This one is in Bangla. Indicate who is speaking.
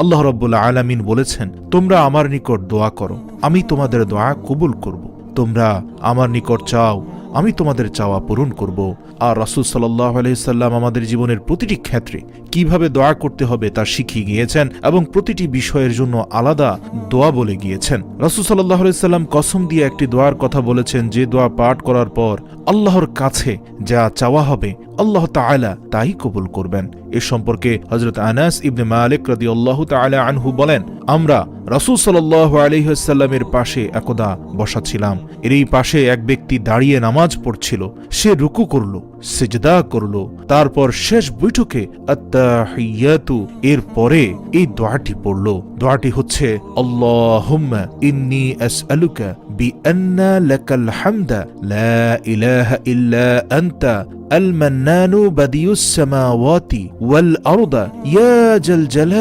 Speaker 1: আল্লাহ রাব্বুল আলামিন বলেছেন, তোমরা আমার নিকট দোয়া করো, আমি তোমাদের দোয়া কবুল করব। তোমরা আমার নিকট চাও, আমি তোমাদের চাওয়া পূরণ করব। আর রাসূল সাল্লাল্লাহু আলাইহি সাল্লাম আমাদের জীবনের প্রতিটি ক্ষেত্রে কিভাবে দোয়া করতে হবে তা শিখিয়ে গিয়েছেন এবং প্রতিটি বিষয়ের জন্য আলাদা দোয়া বলে গিয়েছেন। রাসূল সাল্লাল্লাহু আলাইহি সাল্লাম কসম দিয়ে একটি দোয়ার কথা বলেছেন, যে দোয়া পাঠ করার পর আল্লাহর কাছে যা চাওয়া হবে আল্লাহ তাআলা তাই কবুল করবেন। এ সম্পর্কে হযরত আনাস ইবনে মালিক রাদিয়াল্লাহু তাআলা আনহু বলেন, আমরা রাসূল সাল্লাল্লাহু আলাইহি ওয়াসাল্লামের পাশে একদা বসা ছিলাম। এরই পাশে এক ব্যক্তি দাঁড়িয়ে নামাজ পড়ছিল। সে রুকু করল, সিজদা করল, তারপর শেষ বৈঠকে আত্তাহিয়াতু এর পরে এই দোয়াটি পড়ল। দোয়াটি হচ্ছে, আল্লাহুম্মা ইন্নী আসআলুকা বিআন্না লাকাল হামদা লা ইলাহা ইল্লা আনতা المنان بديع السماوات والأرض يا ذا الجلال